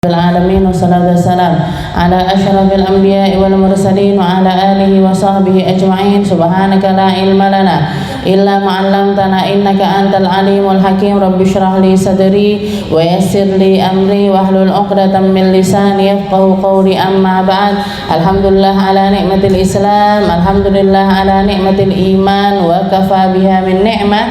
العالمين والصلاة والسلام على أشرف الأنبياء والمرسلين وعلى آله وصحبه أجمعين. سبحانك لا علم لنا إلا ما علمتنا إنك أنت العليم الحكيم. رب اشرح لي صدري ويسر لي أمري واحلل عقدة من لساني يفقهوا قولي. أما بعد. Alhamdulillah ala nikmatil Islam, alhamdulillah ala nikmatil iman, wa kafa biha min ni'mah.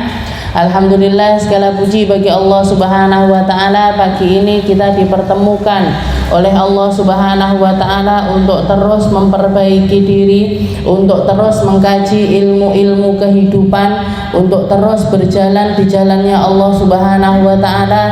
Alhamdulillah, segala puji bagi Allah Subhanahu wa taala. Pagi ini kita dipertemukan oleh Allah Subhanahu wa taala untuk terus memperbaiki diri, untuk terus mengkaji ilmu-ilmu kehidupan, untuk terus berjalan di jalannya Allah Subhanahu wa taala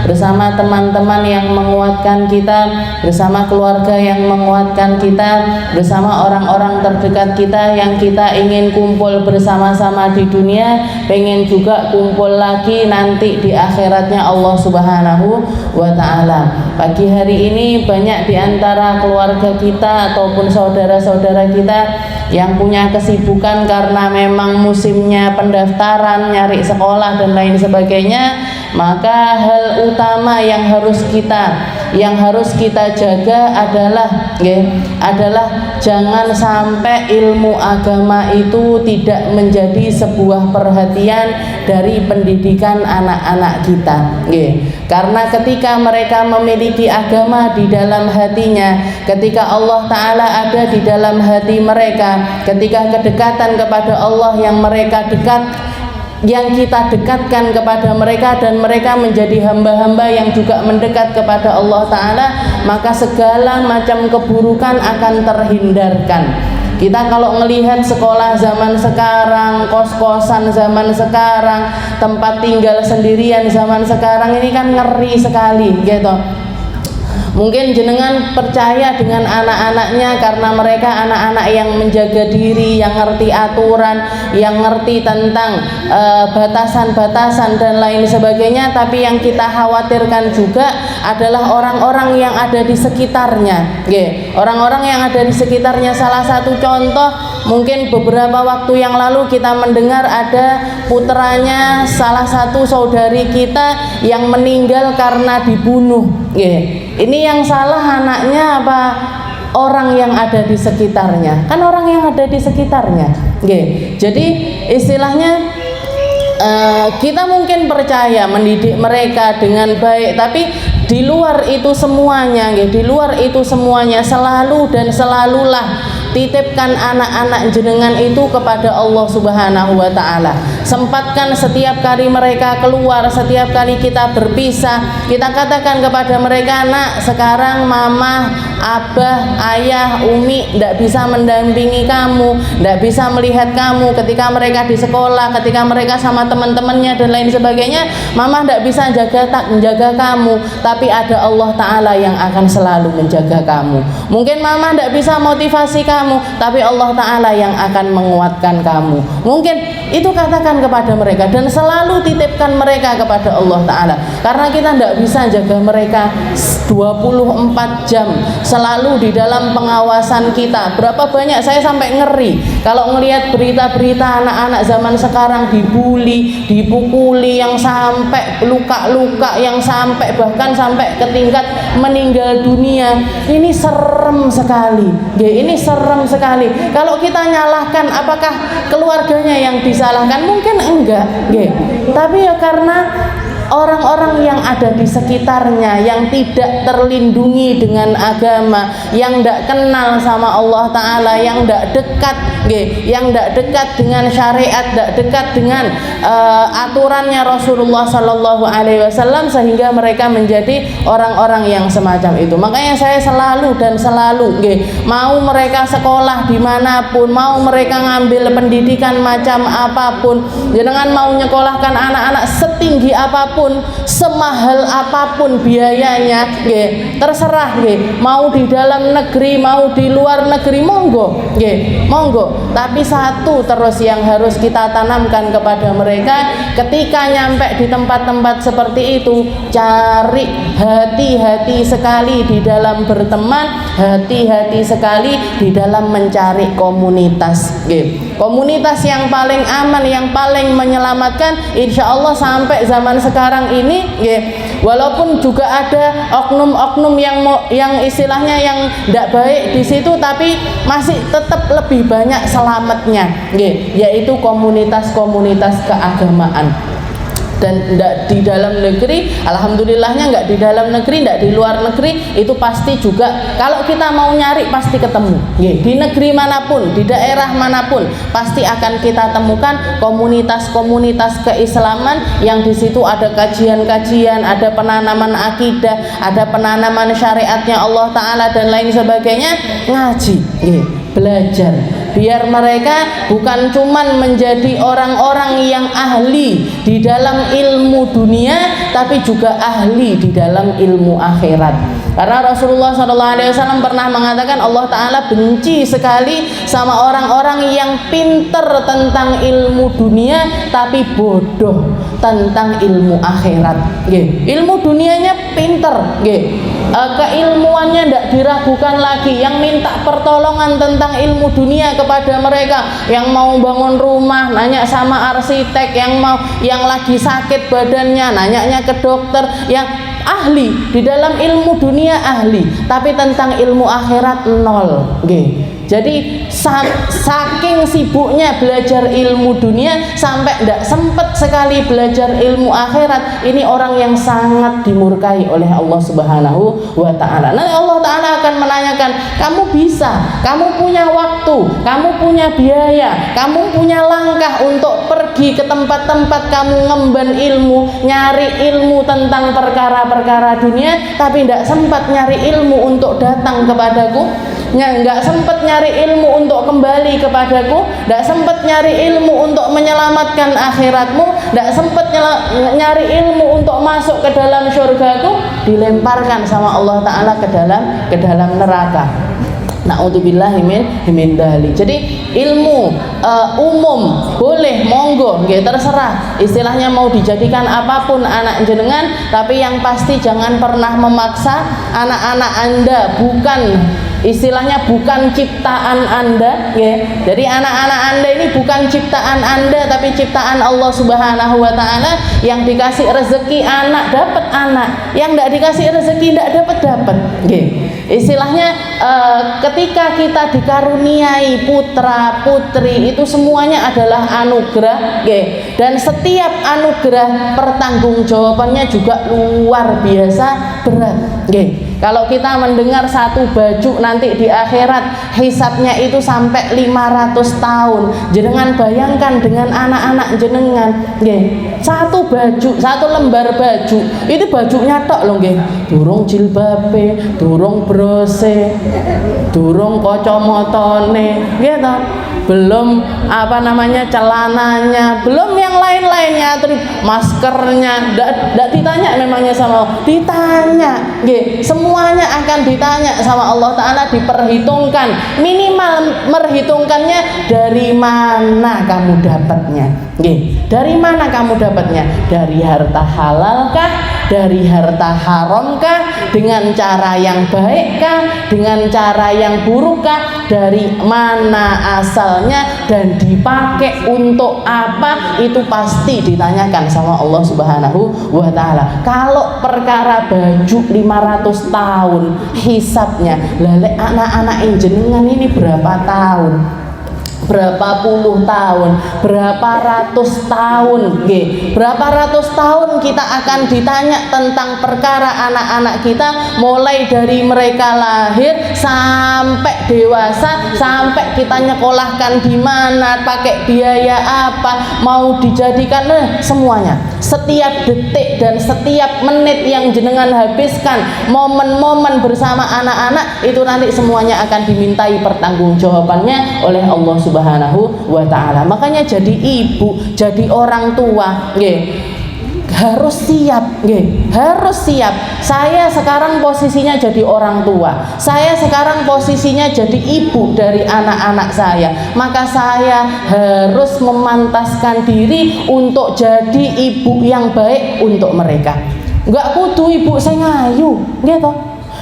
bersama teman-teman yang menguatkan kita, bersama keluarga yang menguatkan kita, bersama orang-orang terdekat kita yang kita ingin kumpul bersama-sama di dunia, pengen juga kumpul lagi nanti di akhiratnya Allah Subhanahu wa taala. Pagi hari ini banyak di antara keluarga kita ataupun saudara-saudara kita yang punya kesibukan karena memang musimnya pendaftaran, nyari sekolah dan lain sebagainya. Maka hal utama yang harus kita jaga adalah jangan sampai ilmu agama itu tidak menjadi sebuah perhatian dari pendidikan anak-anak kita. Karena ketika mereka memiliki agama di dalam hatinya, ketika Allah Ta'ala ada di dalam hati mereka, ketika kedekatan kepada Allah yang mereka yang kita dekatkan kepada mereka dan mereka menjadi hamba-hamba yang juga mendekat kepada Allah Ta'ala, maka segala macam keburukan akan terhindarkan. Kita kalau melihat sekolah zaman sekarang, kos-kosan zaman sekarang, tempat tinggal sendirian zaman sekarang ini kan ngeri sekali gitu. Mungkin jenengan percaya dengan anak-anaknya karena mereka anak-anak yang menjaga diri, yang ngerti aturan, yang ngerti tentang batasan-batasan dan lain sebagainya. Tapi yang kita khawatirkan juga adalah orang-orang yang ada di sekitarnya. Orang-orang yang ada di sekitarnya. Salah satu contoh, mungkin beberapa waktu yang lalu kita mendengar ada putranya salah satu saudari kita yang meninggal karena dibunuh. Ini yang salah anaknya apa orang yang ada di sekitarnya? Kan orang yang ada di sekitarnya. Jadi istilahnya kita mungkin percaya mendidik mereka dengan baik, tapi di luar itu semuanya selalu dan selalulah titipkan anak-anak jenengan itu kepada Allah Subhanahu wa taala. Sempatkan setiap kali mereka keluar, setiap kali kita berpisah, kita katakan kepada mereka, "Nak, sekarang mama, abah, ayah, umi tidak bisa mendampingi kamu, tidak bisa melihat kamu ketika mereka di sekolah, ketika mereka sama teman-temannya dan lain sebagainya. Mama tidak bisa menjaga kamu, tapi ada Allah Ta'ala yang akan selalu menjaga kamu. Mungkin mama tidak bisa motivasi kamu, tapi Allah Ta'ala yang akan menguatkan kamu." Mungkin itu katakan kepada mereka dan selalu titipkan mereka kepada Allah Ta'ala, karena kita tidak bisa jaga mereka 24 jam selalu di dalam pengawasan kita. Berapa banyak saya sampai ngeri kalau ngelihat berita-berita anak-anak zaman sekarang dibully, dipukuli, yang sampai luka-luka, yang bahkan sampai ke tingkat meninggal dunia. Ini serem sekali. Ini serem sekali. Kalau kita nyalahkan, apakah keluarganya yang disalahkan? Mungkin enggak. Tapi ya karena orang-orang yang ada di sekitarnya yang tidak terlindungi dengan agama, yang tidak kenal sama Allah Ta'ala, yang tidak dekat dengan syariat, tidak dekat dengan aturannya Rasulullah Sallallahu Alaihi Wasallam, sehingga mereka menjadi orang-orang yang semacam itu. Makanya saya selalu mau mereka sekolah dimanapun, mau mereka ngambil pendidikan macam apapun, jangan mau nyekolahkan anak-anak setinggi apapun, semahal apapun biayanya, terserah, mau di dalam negeri, mau di luar negeri, monggo. Tapi satu terus yang harus kita tanamkan kepada mereka ketika nyampe di tempat-tempat seperti itu, cari hati-hati sekali di dalam berteman, hati-hati sekali di dalam mencari komunitas. Komunitas yang paling aman, yang paling menyelamatkan, insya Allah sampai zaman sekarang ini, walaupun juga ada oknum-oknum yang istilahnya yang tidak baik di situ, tapi masih tetap lebih banyak selamatnya, yaitu komunitas-komunitas keagamaan. Dan di dalam negeri, alhamdulillahnya nggak di dalam negeri, nggak di luar negeri, itu pasti juga kalau kita mau nyari pasti ketemu. Di negeri manapun, di daerah manapun, pasti akan kita temukan komunitas-komunitas keislaman yang di situ ada kajian-kajian, ada penanaman akidah, ada penanaman syariatnya Allah Ta'ala dan lain sebagainya, ngaji, belajar, biar mereka bukan cuman menjadi orang-orang yang ahli di dalam ilmu dunia, tapi juga ahli di dalam ilmu akhirat. Karena Rasulullah SAW pernah mengatakan Allah Ta'ala benci sekali sama orang-orang yang pinter tentang ilmu dunia tapi bodoh tentang ilmu akhirat. Ilmu dunianya pinter, keilmuannya tidak diragukan lagi. Yang minta pertolongan tentang ilmu dunia kepada mereka, yang mau bangun rumah nanya sama arsitek, yang lagi sakit badannya nanyanya ke dokter, yang ahli di dalam ilmu dunia ahli, tapi tentang ilmu akhirat nol. Jadi saking sibuknya belajar ilmu dunia sampai tidak sempat sekali belajar ilmu akhirat. Ini orang yang sangat dimurkai oleh Allah Subhanahu wa Ta'ala. Nanti Allah Ta'ala akan menanyakan, kamu bisa, kamu punya waktu, kamu punya biaya, kamu punya langkah untuk pergi ke tempat-tempat kamu ngemban ilmu, nyari ilmu tentang perkara-perkara dunia, tapi tidak sempat nyari ilmu untuk datang kepadaku, nggak sempat nyari ilmu untuk kembali kepadaku, nggak sempat nyari ilmu untuk menyelamatkan akhiratmu, nggak sempat nyari ilmu untuk masuk ke dalam surgaku, dilemparkan sama Allah Ta'ala ke dalam neraka. Na'udzubillahi min dzalik. Jadi ilmu umum boleh, monggo, terserah. Istilahnya mau dijadikan apapun anak jenengan, tapi yang pasti jangan pernah memaksa anak-anak Anda, istilahnya bukan ciptaan Anda, Jadi anak-anak Anda ini bukan ciptaan Anda, tapi ciptaan Allah Subhanahu wa Ta'ala. Yang dikasih rezeki anak dapat anak, yang tidak dikasih rezeki tidak dapat. Istilahnya ketika kita dikaruniai putra putri, itu semuanya adalah anugerah, dan setiap anugerah pertanggungjawabannya juga luar biasa berat. Kalau kita mendengar satu baju nanti di akhirat hisabnya itu sampai 500 tahun, jenengan bayangkan dengan anak-anak jenengan, satu baju, satu lembar baju, itu bajunya tok loh, durung jilbabe, durung brose, durung kacamotane, belum celananya, belum yang lain-lainnya, terus maskernya, tidak ditanya memangnya sama, ditanya, semuanya akan ditanya sama Allah Ta'ala, diperhitungkan, minimal merhitungkannya dari mana kamu dapatnya, dari mana kamu dapatnya, dari harta halalkah, dari harta haramkah, dengan cara yang baikkah, dengan cara yang burukkah, dari mana asalnya, dan dipakai untuk apa, itu pasti ditanyakan sama Allah Subhanahu wa Ta'ala. Kalau perkara baju 500 tahun hisabnya, lale anak-anak jenengan ini berapa tahun, berapa puluh tahun, berapa ratus tahun, berapa ratus tahun kita akan ditanya tentang perkara anak-anak kita, mulai dari mereka lahir sampai dewasa, sampai kita nyekolahkan di mana, pakai biaya apa, mau dijadikan, semuanya. Setiap detik dan setiap menit yang jenengan habiskan, momen-momen bersama anak-anak, itu nanti semuanya akan dimintai pertanggungjawabannya oleh Allah Subhanahu wa Ta'ala. Makanya jadi ibu, jadi orang tua, harus siap, harus siap. Saya sekarang posisinya jadi orang tua, saya sekarang posisinya jadi ibu dari anak-anak saya, maka saya harus memantaskan diri untuk jadi ibu yang baik untuk mereka. Enggak kudu ibu sing ayu, nggih toh?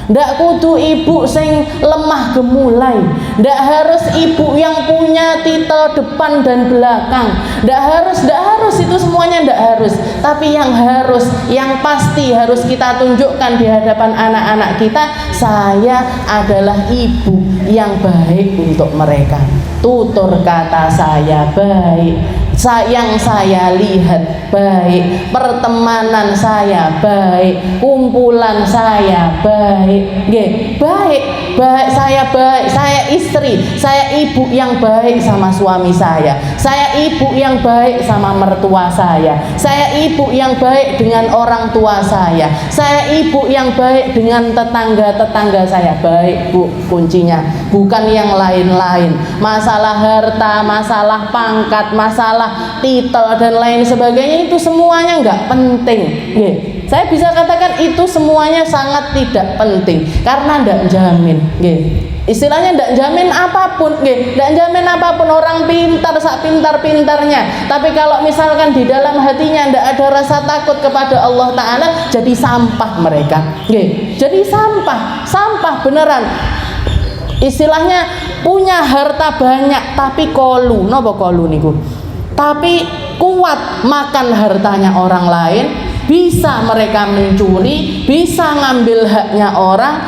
Ndak kudu ibu sing lemah gemulai, Ndak harus ibu yang punya titel depan dan belakang. Ndak harus itu semuanya ndak harus. Tapi yang harus, yang pasti harus kita tunjukkan di hadapan anak-anak kita, saya adalah ibu yang baik untuk mereka. Tutur kata saya baik, yang saya lihat baik, pertemanan saya baik, kumpulan saya baik, baik, saya istri, saya ibu yang baik sama suami saya ibu yang baik sama mertua saya ibu yang baik dengan orang tua saya ibu yang baik dengan tetangga-tetangga saya. Baik, Bu, kuncinya bukan yang lain-lain. Masalah harta, masalah pangkat, masalah titel dan lain sebagainya itu semuanya nggak penting. Saya bisa katakan itu semuanya sangat tidak penting karena nggak jamin. Istilahnya ndak jamin apapun, ndak jamin apapun. Orang pintar sak pintar-pintarnya, tapi kalau misalkan di dalam hatinya ndak ada rasa takut kepada Allah Ta'ala, jadi sampah mereka. Jadi sampah beneran. Istilahnya punya harta banyak tapi kolu, napa kolu niku? Tapi kuat makan hartanya orang lain, bisa mereka mencuri, bisa ngambil haknya orang,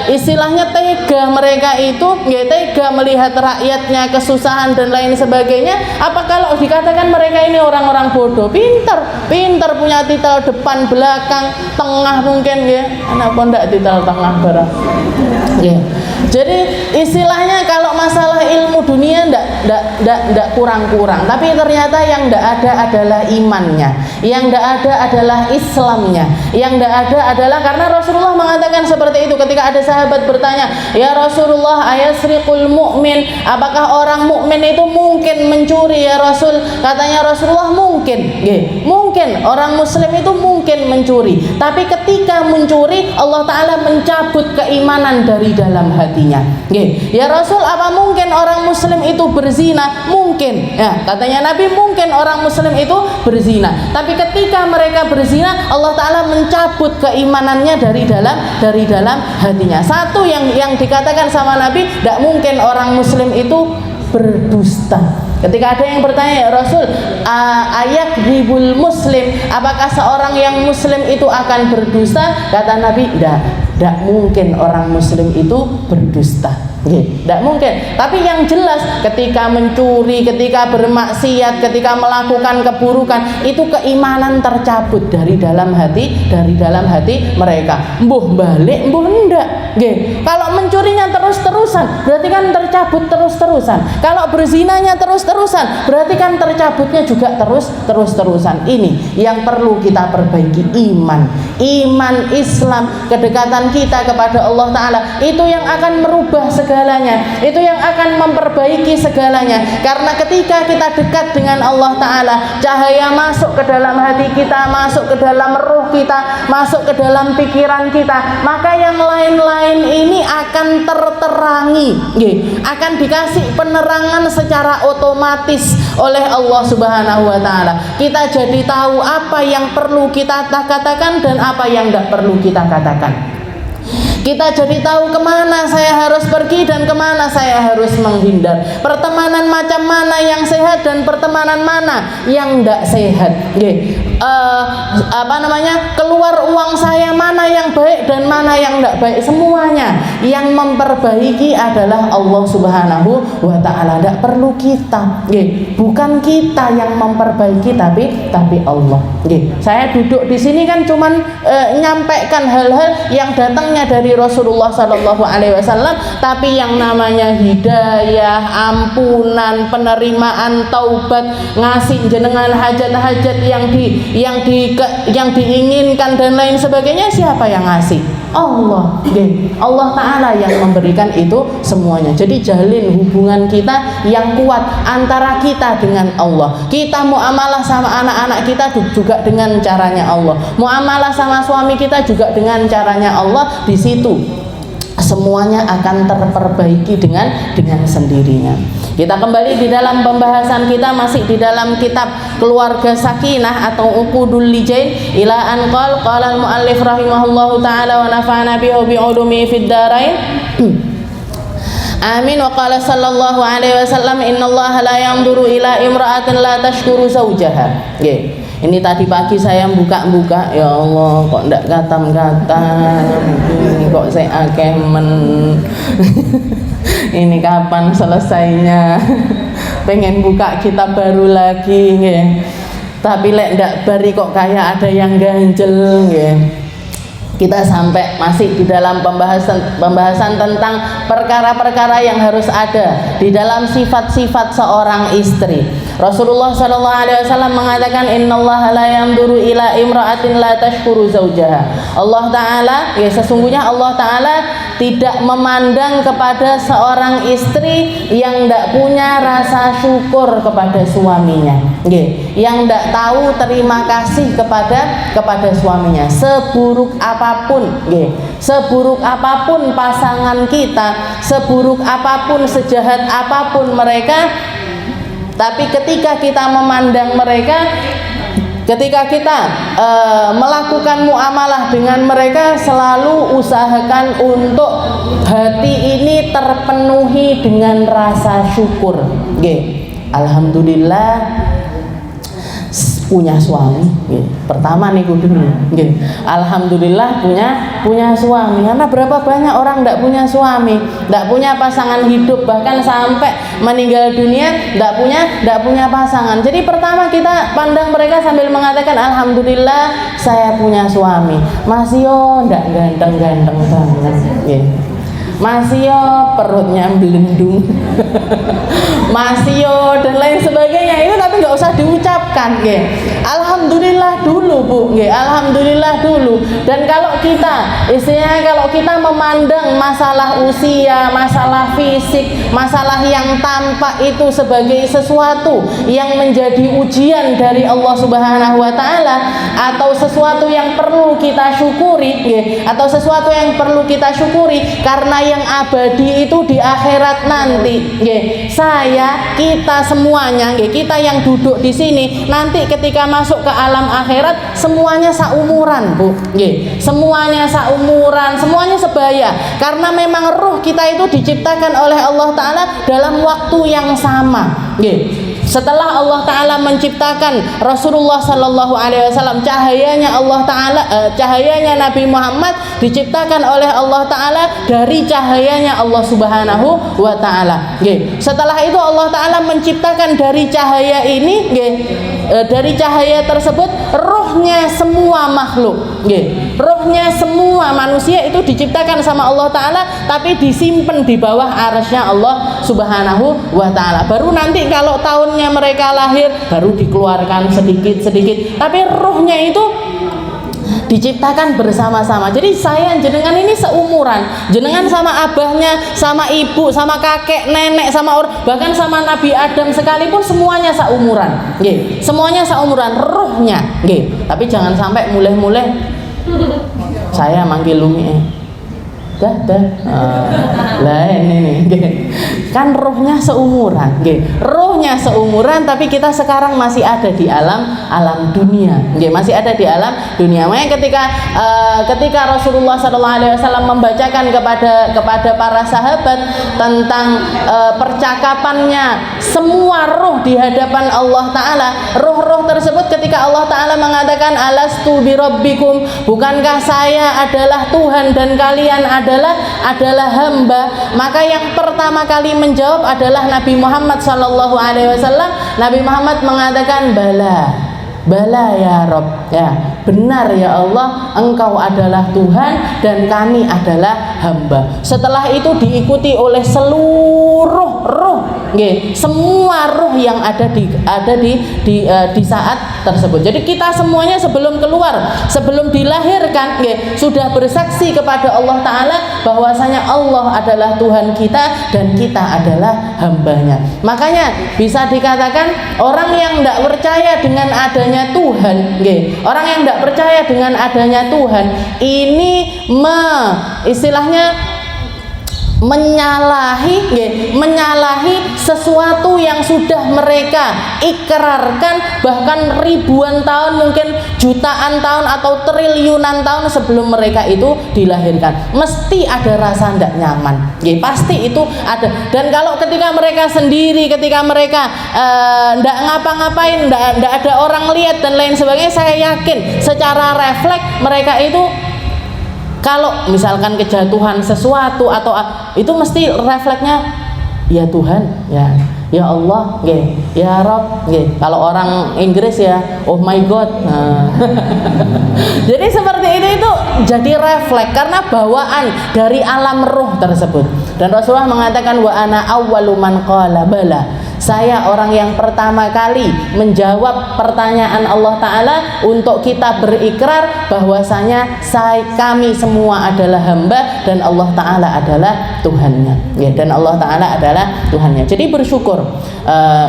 istilahnya tega mereka itu, tega melihat rakyatnya kesusahan dan lain sebagainya. Apa kalau dikatakan mereka ini orang-orang bodoh? Pintar punya titel depan, belakang, tengah mungkin anak pondok titel tengah barang. Jadi istilahnya kalau masalah ilmu dunia ndak kurang-kurang, tapi ternyata yang ndak ada adalah imannya, yang ndak ada adalah Islamnya, yang ndak ada adalah, karena Rasulullah mengatakan seperti itu ketika ada sahabat bertanya, ya Rasulullah, ayasriqul mu'min, apakah orang mukmin itu mungkin mencuri ya Rasul? Katanya Rasulullah mungkin, mungkin orang muslim itu mungkin mencuri, tapi ketika mencuri Allah Ta'ala mencabut keimanan dari dalam hatinya. Ya Rasul, apa mungkin orang muslim itu berzina? Mungkin, ya, katanya Nabi, mungkin orang muslim itu berzina, tapi ketika mereka berzina Allah Ta'ala mencabut keimanannya dari dalam hatinya. Satu yang dikatakan sama Nabi, tidak mungkin orang muslim itu berdusta. Ketika ada yang bertanya, ya Rasul, ayakdzibul muslim, apakah seorang yang muslim itu akan berdusta? Kata Nabi, tidak mungkin orang muslim itu berdusta. Tidak mungkin. Tapi yang jelas ketika mencuri, ketika bermaksiat, ketika melakukan keburukan, itu keimanan tercabut dari dalam hati mereka. Mbuh balik, mbuh ndak. Kalau mencurinya terus-terusan, berarti kan tercabut terus-terusan. Kalau berzinanya terus-terusan, berarti kan tercabutnya juga terus-terusan. Ini yang perlu kita perbaiki, iman Islam, kedekatan kita kepada Allah Ta'ala, itu yang akan merubah segalanya, itu yang akan memperbaiki segalanya. Karena ketika kita dekat dengan Allah Ta'ala, cahaya masuk ke dalam hati kita, masuk ke dalam ruh kita, masuk ke dalam pikiran kita, maka yang lain-lain ini akan terterangi, akan dikasih penerangan secara otomatis oleh Allah Subhanahu wa Ta'ala. Kita jadi tahu apa yang perlu kita katakan dan apa yang tidak perlu kita katakan. Kita jadi tahu kemana saya harus pergi dan kemana saya harus menghindar. Pertemanan macam mana yang sehat dan pertemanan mana yang tidak sehat. Keluar uang saya mana yang baik dan mana yang tidak baik. Semuanya yang memperbaiki adalah Allah Subhanahu wa Ta'ala. Tidak perlu kita, bukan kita yang memperbaiki, tapi Allah. Saya duduk di sini kan cuman nyampaikan hal-hal yang datangnya dari Rasulullah Sallallahu Alaihi Wasallam, tapi yang namanya hidayah, ampunan, penerimaan, taubat, ngasih jenengan hajat-hajat yang diinginkan dan lain sebagainya, siapa yang ngasih? Allah. Allah Ta'ala yang memberikan itu semuanya. Jadi jalin hubungan kita yang kuat antara kita dengan Allah. Kita muamalah sama anak-anak kita juga dengan caranya Allah, muamalah sama suami kita juga dengan caranya Allah. Di situ semuanya akan terperbaiki dengan sendirinya. Kita kembali di dalam pembahasan kita, masih di dalam kitab Keluarga Sakinah atau Uqudul Lijain, ila an qala al-muallif rahimahullahu ta'ala wa nafa'ana bihi bi ulumi fid darain. Amin. Wa qala sallallahu alaihi wasallam innallaha la yanzuru ila imra'atin la tashkuru zawjaha. Nggih. Ini tadi pagi saya buka-buka, ya Allah kok ndak katam-katam, kok saya akeh men. Ini kapan selesainya? Pengen buka kitab baru lagi, nggih. Tapi lek ndak bari kok kayak ada yang ganjel, nggih. Kita sampai masih di dalam pembahasan tentang perkara-perkara yang harus ada di dalam sifat-sifat seorang istri. Rasulullah SAW mengatakan innallaha la yanzuru ila imra'atin la tashkuru zawjaha. Allah Ta'ala, ya sesungguhnya Allah Ta'ala tidak memandang kepada seorang istri yang tidak punya rasa syukur kepada suaminya, yang tidak tahu terima kasih kepada suaminya. Seburuk apapun, seburuk apapun pasangan kita, seburuk apapun, sejahat apapun mereka, tapi ketika kita memandang mereka, ketika kita melakukan muamalah dengan mereka, selalu usahakan untuk hati ini terpenuhi dengan rasa syukur. Alhamdulillah punya suami. Pertama nih dulu. Alhamdulillah punya suami. Karena berapa banyak orang tidak punya suami, tidak punya pasangan hidup, bahkan sampai meninggal dunia tidak punya pasangan. Jadi pertama kita pandang mereka sambil mengatakan alhamdulillah saya punya suami. Masih yo tidak ganteng-ganteng banget. Masih yo perutnya belendung. Masih yo dan lain sebagainya. Itu tapi nggak usah diucapkan, alhamdulillah dulu, Bu, alhamdulillah dulu. Dan kalau kita istilahnya kalau kita memandang masalah usia, masalah fisik, masalah yang tampak itu sebagai sesuatu yang menjadi ujian dari Allah Subhanahu wa taala, atau sesuatu yang perlu kita syukuri, atau sesuatu yang perlu kita syukuri karena yang abadi itu di akhirat nanti, kita semuanya, kita yang duduk di sini nanti ketika masuk ke alam akhirat semuanya saumuran, Bu, semuanya saumuran, semuanya sebaya, karena memang ruh kita itu diciptakan oleh Allah Ta'ala dalam waktu yang sama. Setelah Allah Ta'ala menciptakan Rasulullah Sallallahu Alaihi Wasallam, cahayanya Allah Ta'ala, cahayanya Nabi Muhammad diciptakan oleh Allah Ta'ala dari cahayanya Allah Subhanahu wa Ta'ala. Setelah itu Allah Ta'ala menciptakan dari cahaya ini, dari cahaya tersebut rohnya semua makhluk, rohnya semua manusia itu diciptakan sama Allah Ta'ala, tapi disimpan di bawah arasnya Allah Subhanahu wa Ta'ala. Baru nanti kalau tahunnya mereka lahir baru dikeluarkan sedikit-sedikit, tapi rohnya itu diciptakan bersama-sama. Jadi saya jenengan ini seumuran, jenengan sama abahnya, sama ibu, sama kakek, nenek, sama bahkan sama Nabi Adam sekalipun semuanya seumuran, semuanya seumuran rohnya, tapi jangan sampai mulai-mulai saya manggil Lumi, lah ini kan rohnya seumuran, rohnya seumuran, tapi kita sekarang masih ada di alam dunia, masih ada di alam dunia. Makanya ketika Rasulullah SAW membacakan kepada para sahabat tentang percakapannya semua roh di hadapan Allah Ta'ala, roh-roh tersebut ketika Allah Ta'ala mengatakan alastu birabbikum, bukankah saya adalah Tuhan dan kalian adalah hamba, maka yang pertama kali menjawab adalah Nabi Muhammad Sallallahu Alaihi Wasallam. Nabi Muhammad mengatakan bala ya Rabb, benar ya Allah, engkau adalah Tuhan dan kami adalah hamba. Setelah itu diikuti oleh seluruh roh, semua roh yang ada di saat tersebut. Jadi kita semuanya sebelum keluar, sebelum dilahirkan, sudah bersaksi kepada Allah Ta'ala bahwasanya Allah adalah Tuhan kita dan kita adalah hambanya. Makanya bisa dikatakan orang yang tidak percaya dengan adanya Tuhan, orang yang tidak percaya dengan adanya Tuhan ini istilahnya menyalahi sesuatu yang sudah mereka ikrarkan bahkan ribuan tahun, mungkin jutaan tahun atau triliunan tahun sebelum mereka itu dilahirkan. Mesti ada rasa tidak nyaman, pasti itu ada. Dan kalau ketika mereka sendiri, ketika mereka tidak ngapa-ngapain, tidak ada orang lihat dan lain sebagainya, saya yakin secara refleks mereka itu kalau misalkan kejatuhan sesuatu atau itu mesti refleksnya ya Tuhan, ya Allah, ya Rob, kalau orang Inggris ya oh my God. Jadi seperti itu jadi refleks karena bawaan dari alam roh tersebut. Dan Rasulullah mengatakan wa ana awwalu man qala bala, saya orang yang pertama kali menjawab pertanyaan Allah Ta'ala untuk kita berikrar bahwasanya kami semua adalah hamba dan Allah Ta'ala adalah Tuhannya, dan Allah Ta'ala adalah Tuhannya. Jadi bersyukur.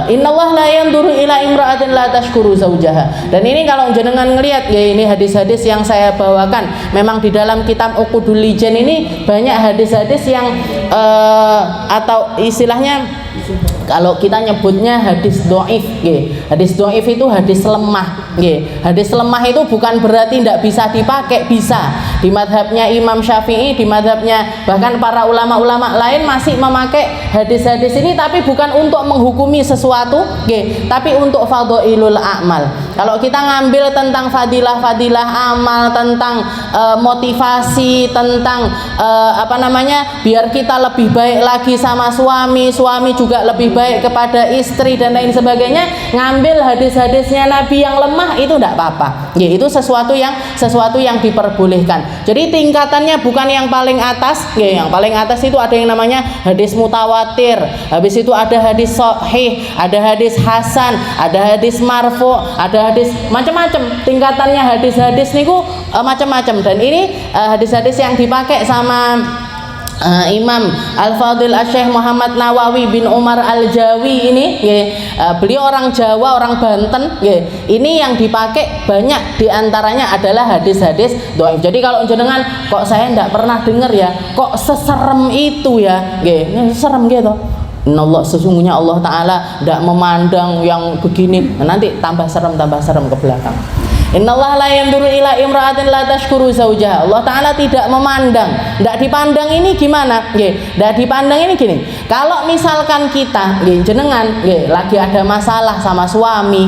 Innallaha la yanzuru ila imra'atin la tashkuru zaujaha. Dan ini kalau jenengan ngelihat ini hadis-hadis yang saya bawakan, memang di dalam kitab Uqudul Lijan ini banyak hadis-hadis yang atau istilahnya kalau kita nyebutnya hadis do'if, hadis do'if itu hadis lemah, hadis lemah itu bukan berarti tidak bisa dipakai, bisa. Di madhabnya Imam Syafi'i, di madhabnya bahkan para ulama-ulama lain masih memakai hadis-hadis ini, tapi bukan untuk menghukumi sesuatu, tapi untuk fadhailul a'mal. Kalau kita ngambil tentang fadilah-fadilah amal, tentang motivasi, tentang biar kita lebih baik lagi sama suami, suami juga lebih baik kepada istri dan lain sebagainya, ngambil hadis-hadisnya Nabi yang lemah itu tidak apa-apa. Itu sesuatu yang diperbolehkan. Jadi tingkatannya bukan yang paling atas, yang paling atas itu ada yang namanya hadis mutawatir, habis itu ada hadis sahih, ada hadis hasan, ada hadis marfu, ada hadis macam-macam. Tingkatannya hadis-hadis niku macam-macam. Dan ini hadis-hadis yang dipakai sama Imam Al-Fadhil Asy-Syaikh Muhammad Nawawi bin Umar Al-Jawi ini, beliau orang Jawa, orang Banten, ini yang dipakai banyak diantaranya adalah hadis-hadis dhaif. Jadi kalau jenengan kok saya tidak pernah dengar ya, kok seserem itu ya, serem gitu. Allah, sesungguhnya Allah Ta'ala tidak memandang yang begini, nanti tambah serem ke belakang. Innallaha la yanzuru ila imra'atin la tashkuru zaujaha. Allah Ta'ala tidak memandang. Tidak dipandang ini gimana? Tidak dipandang ini gini. Kalau misalkan kita, jenengan, lagi ada masalah sama suami,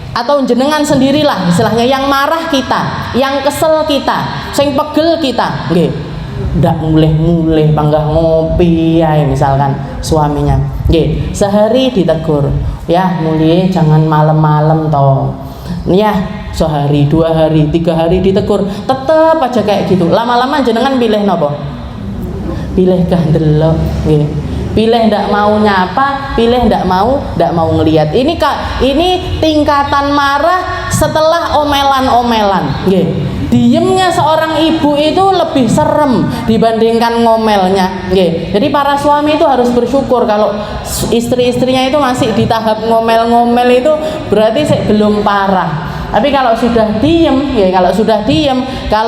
atau jenengan sendirilah istilahnya yang marah kita, yang kesel kita, sing pegel kita, ndak mulih-mulih panggah ngopi ya misalkan suaminya, sehari ditegur, ya mulih jangan malam-malam toh. Ya sehari, 2 hari, 3 hari ditegur tetep aja kayak gitu. Lama-lama jenengan pilih nopo? Pilih gandelok, pilih ndak mau nyapa, pilih ndak mau ngelihat. Ini tingkatan marah setelah omelan-omelan. Diemnya seorang ibu itu lebih serem dibandingkan ngomelnya. Jadi para suami itu harus bersyukur kalau istri-istrinya itu masih di tahap ngomel-ngomel, itu berarti belum parah. Tapi kalau sudah diem, kalau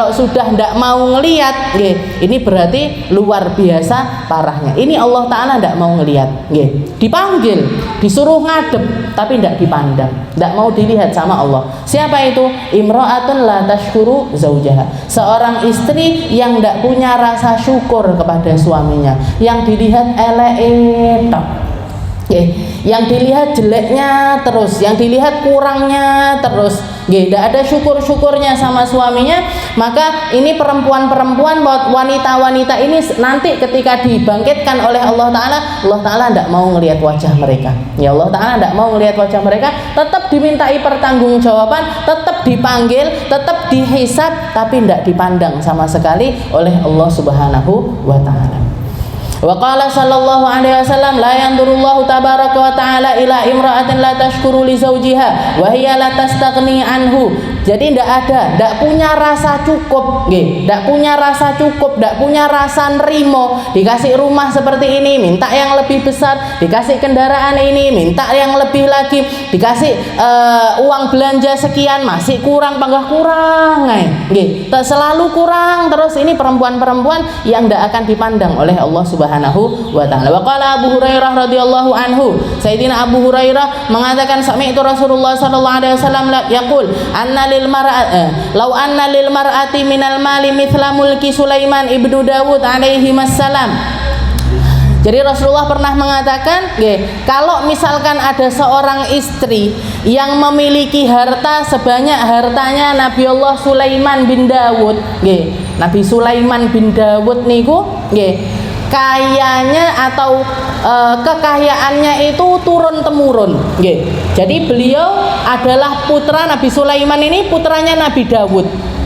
sudah tidak mau ngelihat, ini berarti luar biasa parahnya. Ini Allah Ta'ala tidak mau ngelihat, dipanggil, disuruh ngadep, tapi tidak dipandang, tidak mau dilihat sama Allah. Siapa itu? Imra'atun la tashkuru zaujaha, seorang istri yang tidak punya rasa syukur kepada suaminya, yang dilihat elek yang dilihat jeleknya terus, yang dilihat kurangnya terus, tidak ada syukur-syukurnya sama suaminya. Maka ini perempuan-perempuan, wanita-wanita ini nanti ketika dibangkitkan oleh Allah Ta'ala tidak mau ngelihat wajah mereka. Ya Allah Ta'ala tidak mau ngelihat wajah mereka, tetap dimintai pertanggungjawaban, tetap dipanggil, tetap dihisab, tapi tidak dipandang sama sekali oleh Allah Subhanahu wa Ta'ala. Wa qala sallallahu alaihi wasallam la yanzurullahu tabaraka wa ta'ala ila imra'atin la tashkuru li zawjiha wa hiya la tastaghni anhu Jadi ndak punya rasa cukup, nggih. Ndak punya rasa cukup, ndak punya rasa nerimo. Dikasih rumah seperti ini, minta yang lebih besar. Dikasih kendaraan ini, minta yang lebih lagi. Dikasih uang belanja sekian, masih kurang, panggah kurang, nggih. Selalu kurang terus. Ini perempuan-perempuan yang ndak akan dipandang oleh Allah Subhanahu wa taala. Wa qala Abu Hurairah radhiyallahu anhu, Sayyidina Abu Hurairah mengatakan, sami'tu Rasulullah sallallahu alaihi wasallam yaqul anna lil mar'ati law anna lil mar'ati minal mali mithla mulki Sulaiman ibnu Dawud alaihi wassalam. Jadi Rasulullah pernah mengatakan, kalau misalkan ada seorang istri yang memiliki harta sebanyak hartanya Nabi Allah Sulaiman bin Dawud, Nabi Sulaiman bin Dawud niku, kayanya atau kekayaannya itu turun temurun. Jadi beliau adalah putra Nabi Sulaiman, ini putranya Nabi Dawud.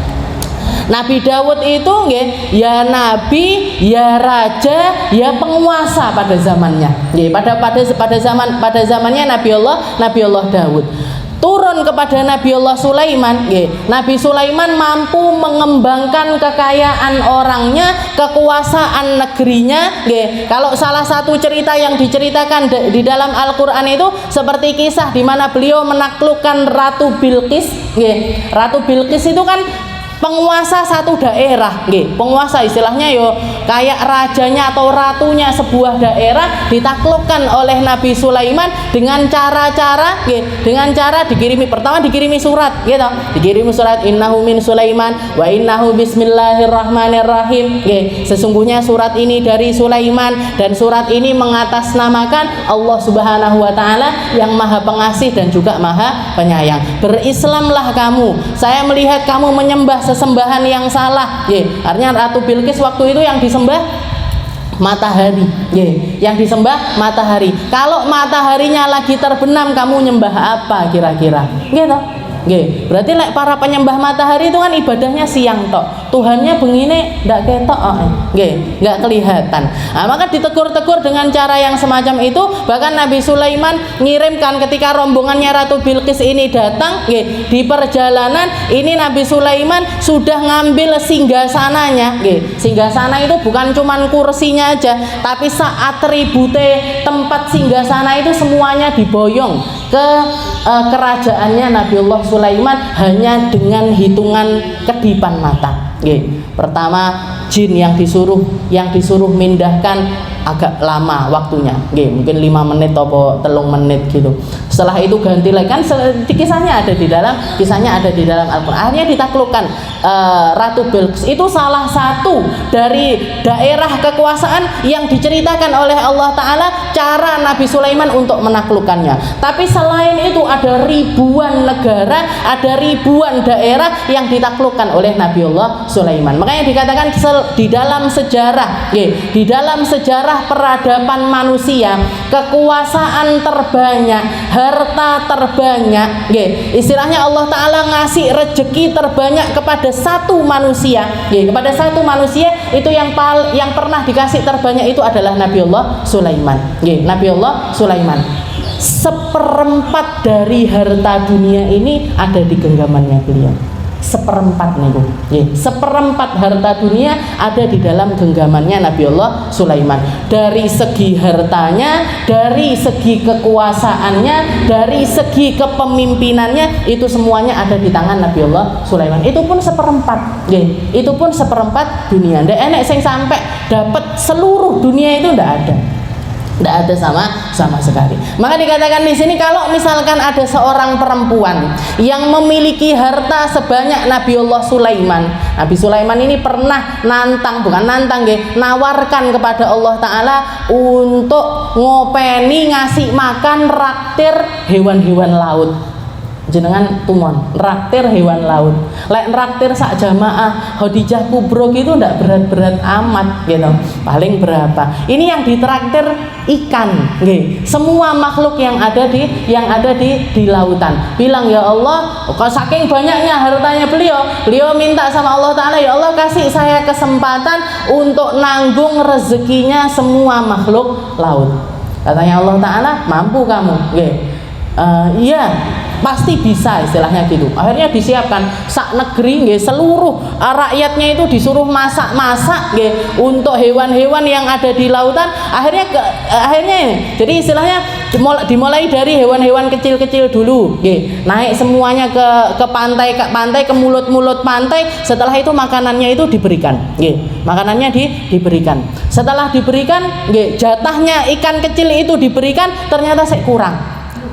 Nabi Dawud itu ya nabi, ya raja, ya penguasa pada zamannya. Pada zamannya Nabi Allah Dawud. Turun kepada Nabi Allah Sulaiman, Nabi Sulaiman mampu mengembangkan kekayaan orangnya, kekuasaan negerinya. Kalau salah satu cerita yang diceritakan di dalam Al-Quran itu seperti kisah di mana beliau menaklukkan Ratu Bilqis. Ratu Bilqis itu kan penguasa satu daerah, penguasa istilahnya kayak rajanya atau ratunya sebuah daerah ditaklukkan oleh Nabi Sulaiman dengan cara-cara dikirimi surat, dikirimi surat innahu min Sulaiman wa innahu bismillahirrahmanirrahim, sesungguhnya surat ini dari Sulaiman dan surat ini mengatasnamakan Allah Subhanahu wa taala yang Maha Pengasih dan juga Maha Penyayang. Berislamlah kamu, saya melihat kamu menyembah sesembahan yang salah. Artinya Ratu Bilqis waktu itu yang disembah matahari, yang disembah matahari. Kalau mataharinya lagi terbenam, kamu nyembah apa kira-kira? Berarti para penyembah matahari itu kan ibadahnya siang tok, Tuhannya begini ndak ketok, nggak kelihatan. Maka ditegur-tegur dengan cara yang semacam itu. Bahkan Nabi Sulaiman ngirimkan ketika rombongannya Ratu Bilqis ini datang, di perjalanan ini Nabi Sulaiman sudah ngambil singgasananya. Singgasana itu bukan cuman kursinya aja, tapi atribute tempat singgasana itu semuanya diboyong ke kerajaannya Nabi Allah Sulaiman hanya dengan hitungan kedipan mata. Pertama, jin yang disuruh mindahkan agak lama waktunya, mungkin 5 menit atau 3 menit gitu. Setelah itu ganti lagi, kan kisahnya ada di dalam Al-Quran. Akhirnya ditaklukkan Ratu Bilqis. Itu salah satu dari daerah kekuasaan yang diceritakan oleh Allah Ta'ala cara Nabi Sulaiman untuk menaklukkannya. Tapi selain itu ada ribuan negara, ada ribuan daerah yang ditaklukkan oleh Nabi Allah Sulaiman. Makanya dikatakan di dalam sejarah peradaban manusia, kekuasaan terbanyak, harta terbanyak, istilahnya Allah Ta'ala ngasih rezeki terbanyak kepada satu manusia, itu yang pernah dikasih terbanyak itu adalah Nabi Allah Sulaiman. Nabi Allah Sulaiman, 1/4 dari harta dunia ini ada di genggamannya beliau. 1/4 nih, 1/4 harta dunia ada di dalam genggamannya Nabi Allah Sulaiman. Dari segi hartanya, dari segi kekuasaannya, dari segi kepemimpinannya, itu semuanya ada di tangan Nabi Allah Sulaiman. Itu pun 1/4, itu pun 1/4 dunia. Ndak enek sing sampai dapat seluruh dunia, itu ndak ada. Tidak ada sama sekali. Maka dikatakan di sini kalau misalkan ada seorang perempuan yang memiliki harta sebanyak Nabi Allah Sulaiman. Nabi Sulaiman ini pernah nawarkan kepada Allah Ta'ala untuk ngopeni, ngasih makan, raktir hewan-hewan laut. Jenengan tumon raktir hewan laut, lek raktir sak jamaah Khadijah Kubro gitu ndak berat-berat amat gitu, paling berapa. Ini yang ditraktir ikan, semua makhluk yang ada di lautan. Bilang, ya Allah, kok saking banyaknya hartanya beliau minta sama Allah Ta'ala, ya Allah kasih saya kesempatan untuk nanggung rezekinya semua makhluk laut. Katanya Allah Ta'ala, mampu kamu, iya. pasti bisa istilahnya gitu. Akhirnya disiapkan sak negeri nggih, seluruh rakyatnya itu disuruh masak-masak nggih untuk hewan-hewan yang ada di lautan. Akhirnya ini jadi istilahnya dimulai dari hewan-hewan kecil-kecil dulu nggih, naik semuanya ke pantai ke mulut-mulut pantai. Setelah itu makanannya itu diberikan nggih, makanannya diberikan. Setelah diberikan nggih, jatahnya ikan kecil itu diberikan, ternyata saya kurang.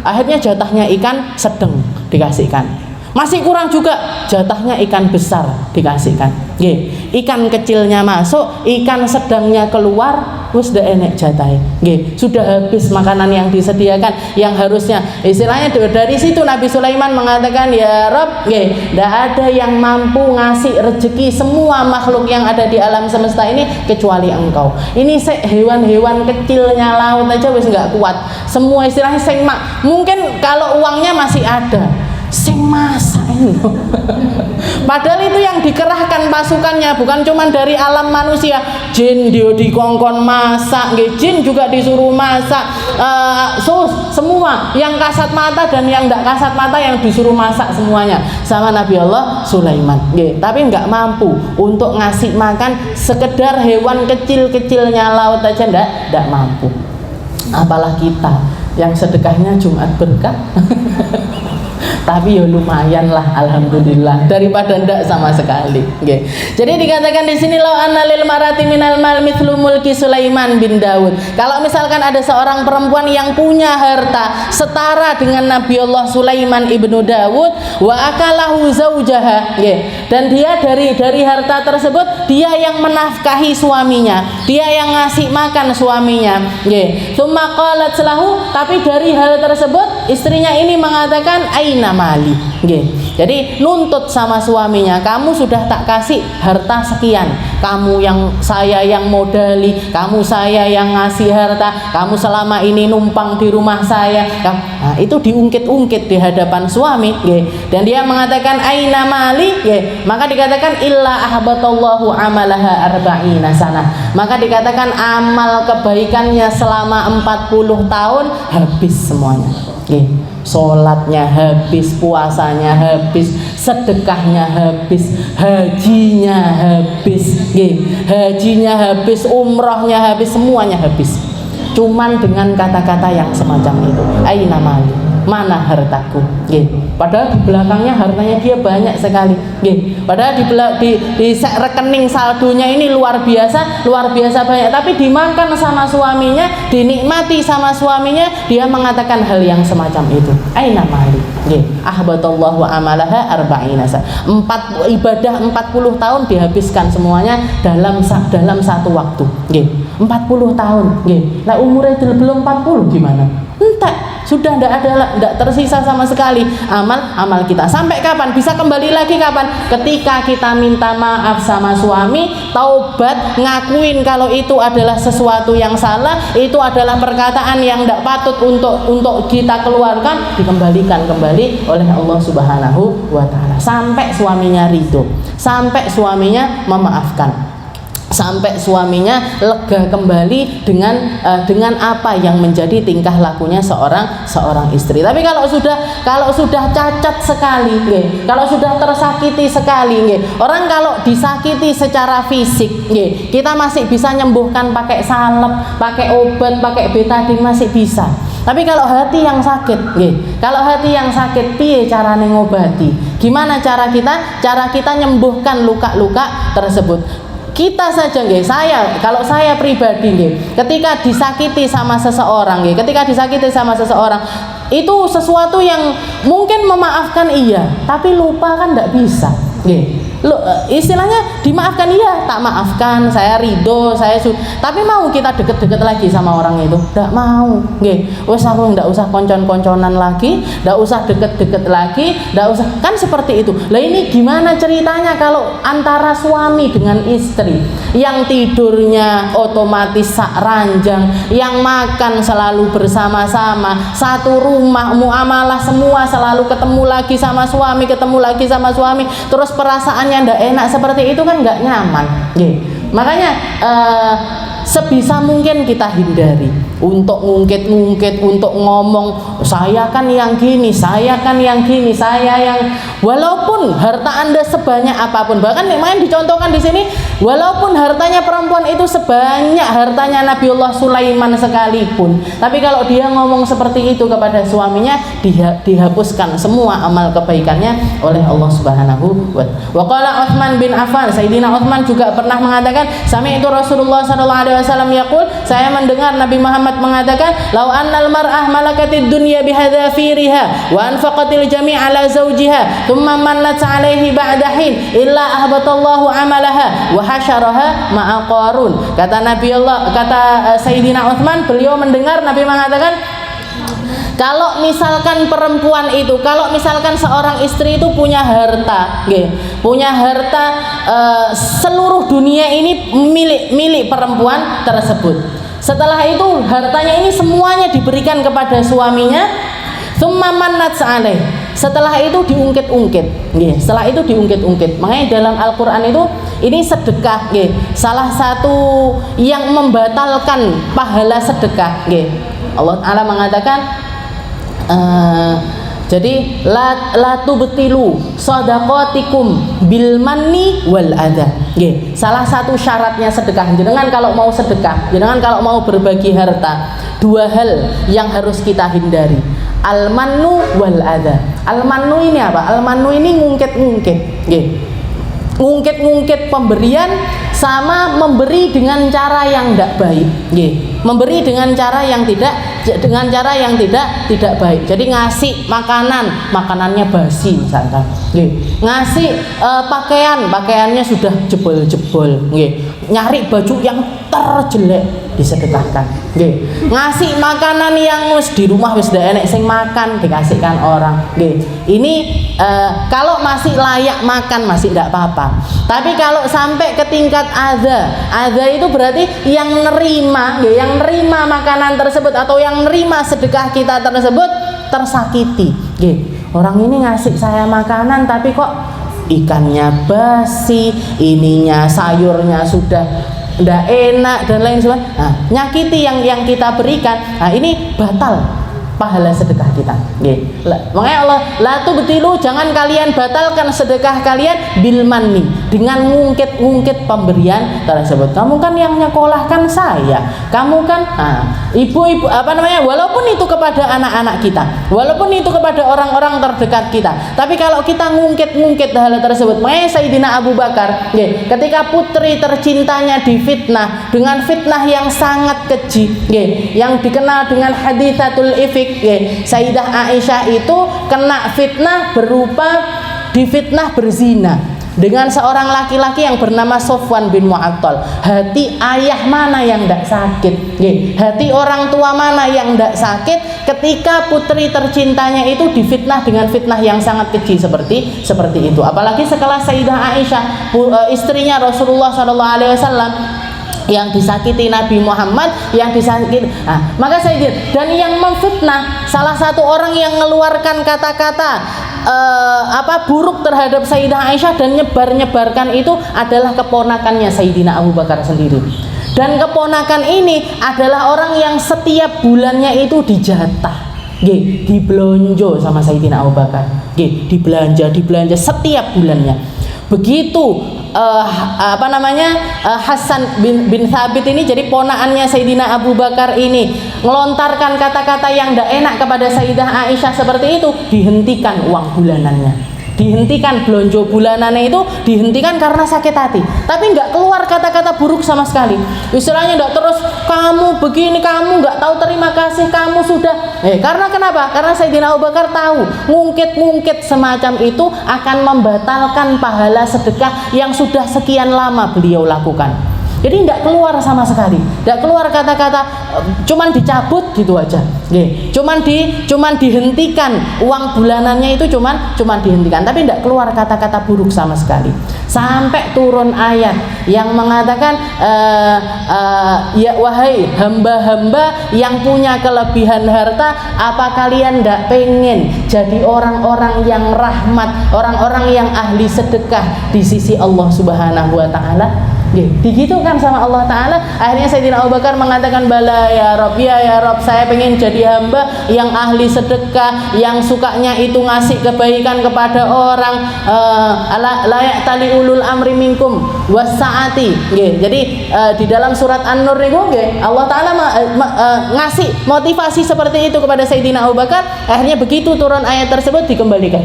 Akhirnya jatahnya ikan sedang dikasihkan, masih kurang juga, jatahnya ikan besar dikasihkan. Nggih, ikan kecilnya masuk, ikan sedangnya keluar, wis dah enek jatahnya. Nggih, sudah habis makanan yang disediakan, yang harusnya istilahnya dari situ Nabi Sulaiman mengatakan, ya Rob, nggih, ndak ada yang mampu ngasih rezeki semua makhluk yang ada di alam semesta ini kecuali Engkau. Ini hewan-hewan kecilnya laut aja wis nggak kuat. Semua istilahnya mungkin kalau uangnya masih ada, sing masak ini. Padahal itu yang dikerahkan pasukannya bukan cuma dari alam manusia, jin dia dikongkon masak, jin juga disuruh masak, semua yang kasat mata dan yang tidak kasat mata yang disuruh masak semuanya sama Nabi Allah Sulaiman. Tapi nggak mampu untuk ngasih makan sekedar hewan kecil-kecilnya laut aja, ndak mampu. Apalah kita yang sedekahnya Jumat berkah. Tapi ya lumayan lah, alhamdulillah, daripada ndak sama sekali. Okay. Jadi dikatakan di sini lo analil marati minal mal mithlu mulki Sulaiman bin Daud. Kalau misalkan ada seorang perempuan yang punya harta setara dengan Nabi Allah Sulaiman ibnu Daud, wa akalahu zaujaha, dan dia dari harta tersebut dia yang menafkahi suaminya, dia yang ngasih makan suaminya. Tsumma qalat lahu, tapi dari hal tersebut istrinya ini mengatakan aina mali. Jadi nuntut sama suaminya, kamu sudah tak kasih harta sekian, kamu saya yang modali, kamu saya yang ngasih harta, kamu selama ini numpang di rumah saya. Nah, itu diungkit-ungkit di hadapan suami, dan dia mengatakan aina mali, maka dikatakan illa ahbatallahu amalaha arba'ina sana, maka dikatakan amal kebaikannya selama 40 tahun habis semuanya. Sholatnya habis, puasanya habis, sedekahnya habis, hajinya habis, hajinya habis, umrohnya habis, semuanya habis. Cuman dengan kata-kata yang semacam itu, aina mali, mana hartaku. Padahal di belakangnya hartanya dia banyak sekali. Padahal di rekening saldonya ini luar biasa banyak, tapi dimakan sama suaminya, dinikmati sama suaminya, dia mengatakan hal yang semacam itu. Aina mali. Ahbatallahu amalaha arba'ina. Ibadah 40 tahun dihabiskan semuanya dalam satu waktu. 40 tahun. Lah umurnya belum 40 gimana? Entek, sudah tidak tersisa sama sekali amal kita. Sampai kapan? Bisa kembali lagi kapan? Ketika kita minta maaf sama suami, taubat, ngakuin kalau itu adalah sesuatu yang salah, itu adalah perkataan yang tidak patut untuk kita keluarkan, dikembalikan kembali oleh Allah Subhanahu wa taala sampai suaminya ridho, sampai suaminya memaafkan, sampai suaminya lega kembali dengan apa yang menjadi tingkah lakunya seorang istri. Tapi kalau sudah cacat sekali, kalau sudah tersakiti sekali, orang kalau disakiti secara fisik, kita masih bisa nyembuhkan pakai salep, pakai obat, pakai betadine, masih bisa. Tapi kalau hati yang sakit, piye carane ngobati? Gimana cara kita nyembuhkan luka-luka tersebut? Kita saja, kalau saya pribadi, ketika disakiti sama seseorang, itu sesuatu yang mungkin memaafkan iya, tapi lupa kan tidak bisa. Istilahnya dimaafkan iya, tak maafkan, saya ridho, tapi mau kita deket-deket lagi sama orang itu? Tidak mau. Wes aku tidak usah koncon-konconan lagi, tidak usah deket-deket lagi, tidak usah, kan seperti itu. Lah ini gimana ceritanya kalau antara suami dengan istri, yang tidurnya otomatis sak ranjang, yang makan selalu bersama-sama, satu rumah, muamalah semua selalu ketemu lagi sama suami, terus perasaannya ndak enak seperti itu kan nggak nyaman. Makanya sebisa mungkin kita hindari. untuk ngungkit-ngungkit, untuk ngomong saya kan yang gini, saya kan yang gini, saya yang, walaupun harta Anda sebanyak apapun, bahkan yang dicontohkan di sini, walaupun hartanya perempuan itu sebanyak hartanya Nabiullah Sulaiman sekalipun, tapi kalau dia ngomong seperti itu kepada suaminya, dihapuskan semua amal kebaikannya oleh Allah Subhanahu wa ta'ala. Wa qala Utsman bin Affan, Sayyidina Utsman juga pernah mengatakan, sami'tu Rasulullah sallallahu alaihi wasallam yaqul, saya mendengar Nabi Muhammad mengatakan, lau annal mar'ah malakatid dunya bihadzafiriha wa anfaqatil jami' ala zawjiha thumma mannat 'alaihi ba'da hin illa ahbatallahu 'amalaha wa hasyaraha ma'a Qarun. Kata Sayyidina Utsman, beliau mendengar Nabi mengatakan, kalau misalkan perempuan itu, kalau misalkan seorang istri itu punya harta, punya harta, seluruh dunia ini milik perempuan tersebut. Setelah itu hartanya ini semuanya diberikan kepada suaminya. Tsumma mannat 'alaih. Setelah itu diungkit-ungkit. Setelah itu diungkit-ungkit. Makanya dalam Al-Qur'an itu ini sedekah, salah satu yang membatalkan pahala sedekah. Allah Ta'ala mengatakan, jadi la tubtilu shadaqatikum bil manni wal adha. Salah satu syaratnya sedekah, jenengan kalau mau sedekah, jenengan kalau mau berbagi harta, dua hal yang harus kita hindari. Al mannu wal adha. Al mannu ini apa? Al mannu ini ngungkit-ngungkit. Ngungkit-ngungkit pemberian sama memberi dengan cara yang tidak baik. Memberi dengan cara yang tidak baik. Jadi ngasih makanannya basi misalkan. Ngasih pakaiannya sudah jebol-jebol. Nyari baju yang terjelek disedekahkan. Ngasih makanan yang di rumah wis ndak enek sing makan, dikasihkan orang. Ini kalau masih layak makan masih tidak apa-apa. Tapi kalau sampai ke tingkat adza itu berarti yang nerima makanan tersebut atau yang nerima sedekah kita tersebut tersakiti. Orang ini ngasih saya makanan tapi kok ikannya basi, ininya sayurnya sudah tidak enak dan lain sebagainya. Nah, nyakiti yang kita berikan. Nah, ini batal pahala sedekah kita. Makanya Allah, la tubtilu, jangan kalian batalkan sedekah kalian bil manni, dengan ngungkit pemberian tersebut. Kamu kan yang nyekolahkan saya, kamu kan ibu-ibu walaupun itu kepada anak-anak kita, walaupun itu kepada orang-orang terdekat kita, tapi kalau kita ngungkit hal tersebut. Makanya Sayyidina Abu Bakar ketika putri tercintanya difitnah dengan fitnah yang sangat keji, yang dikenal dengan haditsatul ifk, Sayyidah Aisyah itu kena fitnah berupa difitnah berzina dengan seorang laki-laki yang bernama Sofwan bin Mu'attal. Hati ayah mana yang tidak sakit, hati orang tua mana yang tidak sakit ketika putri tercintanya itu difitnah dengan fitnah yang sangat keji seperti itu. Apalagi sekelas Sayyidah Aisyah, istrinya Rasulullah SAW, yang disakiti Nabi Muhammad, yang disakiti. Maka saya dan yang memfitnah, salah satu orang yang mengeluarkan kata-kata buruk terhadap Sayyidah Aisyah dan nyebarkan itu adalah keponakannya Sayyidina Abu Bakar sendiri. Dan keponakan ini adalah orang yang setiap bulannya itu dijatah, dibelonjo sama Sayyidina Abu Bakar, dibelanja setiap bulannya. Begitu Hasan bin Thabit ini, jadi ponaannya Sayyidina Abu Bakar ini melontarkan kata-kata yang tidak enak kepada Sayyidah Aisyah seperti itu, dihentikan uang bulanannya, dihentikan belonjo bulanannya itu, dihentikan karena sakit hati. Tapi nggak keluar kata-kata buruk sama sekali. Istilahnya nggak terus kamu begini, kamu nggak tahu terima kasih, kamu sudah. Karena kenapa? Karena Sayyidina Abu Bakar tahu ngungkit semacam itu akan membatalkan pahala sedekah yang sudah sekian lama beliau lakukan. Jadi tidak keluar sama sekali, tidak keluar kata-kata, cuman dicabut gitu aja, cuman dihentikan uang bulanannya itu, cuman dihentikan, tapi tidak keluar kata-kata buruk sama sekali. Sampai turun ayat yang mengatakan, ya wahai hamba-hamba yang punya kelebihan harta, apa kalian tidak pengen jadi orang-orang yang rahmat, orang-orang yang ahli sedekah di sisi Allah Subhanahu wa Ta'ala? Digitukan sama Allah Ta'ala. Akhirnya Sayyidina Abu Bakar mengatakan, bala ya Rob, ya Rob, saya pengen jadi hamba yang ahli sedekah, yang sukanya itu ngasih kebaikan kepada orang, layak tali ulul amri minkum wasa'ati. Jadi di dalam surat An-Nur itu Allah Ta'ala ngasih motivasi seperti itu kepada Sayyidina Abu Bakar. Akhirnya begitu turun ayat tersebut dikembalikan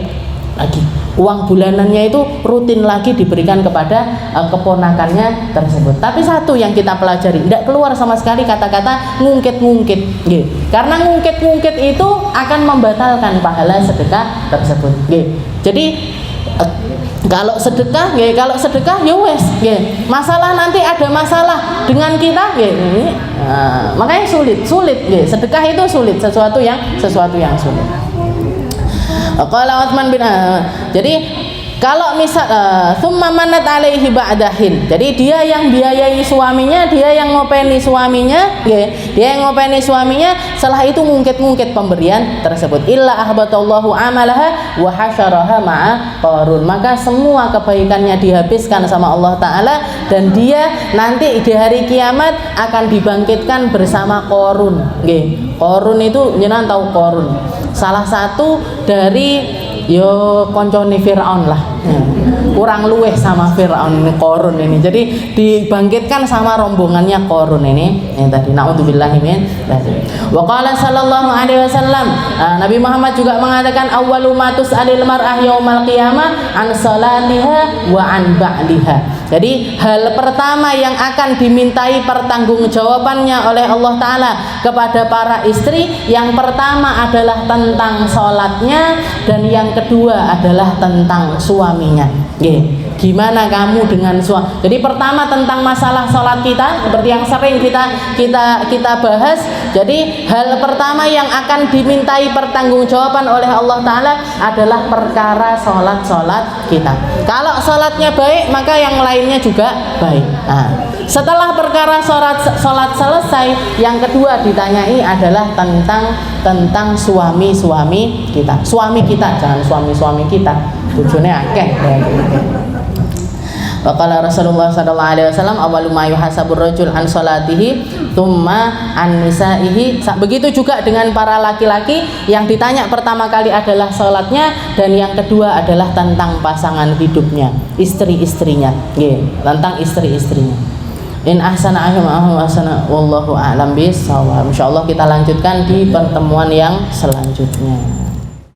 lagi. Uang bulanannya itu rutin lagi diberikan kepada keponakannya tersebut. Tapi satu yang kita pelajari, tidak keluar sama sekali kata-kata ngungkit-ngungkit. Karena ngungkit-ngungkit itu akan membatalkan pahala sedekah tersebut. Jadi kalau sedekah ya wes, masalah nanti ada masalah dengan kita, makanya sulit. Sedekah itu sulit, sesuatu yang sulit. Qala Utsman bin jadi kalau misal summa manat alaihi ba'dahin, jadi dia yang biayai suaminya, dia yang ngopeni suaminya, setelah itu ngungkit pemberian tersebut. Illa ahbatallahu amalaha wa hasyaraha ma'a qarun, maka semua kebaikannya dihabiskan sama Allah Ta'ala, dan dia nanti di hari kiamat akan dibangkitkan bersama Qarun. Qarun itu jenengan tahu Qarun, salah satu dari koncone Fir'aun lah, kurang luweh sama Fir'aun ini Qarun ini. Jadi dibangkitkan sama rombongannya Qarun ini yang tadi, naudzubillahi min dzalik. Wa qala sallallahu alaihi wasallam, Nabi Muhammad juga mengatakan, awwalu ma tus'alil mar'ah yaumal qiyamah an salatiha wa an ba'liha. Jadi hal pertama yang akan dimintai pertanggungjawabannya oleh Allah Ta'ala kepada para istri, yang pertama adalah tentang sholatnya, dan yang kedua adalah tentang suaminya. Gimana kamu dengan suami? Jadi pertama tentang masalah sholat kita, seperti yang sering kita bahas. Jadi hal pertama yang akan dimintai pertanggungjawaban oleh Allah Ta'ala adalah perkara sholat kita. Kalau sholatnya baik, maka yang lainnya juga baik. Setelah perkara sholat selesai, yang kedua ditanyai adalah tentang suami kita. Suami kita, jangan suami kita. Tujuannya akeh. Waqala Rasulullah sallallahu alaihi wasallam, awwalu ma yuhasabur rajul an salatihi tsumma an nisaihi. Begitu juga dengan para laki-laki, yang ditanya pertama kali adalah salatnya, dan yang kedua adalah tentang pasangan hidupnya, istri-istrinya. Tentang istri-istrinya. In ahsana ahsana wallahu a'lam bis shawab. Insyaallah kita lanjutkan di pertemuan yang selanjutnya.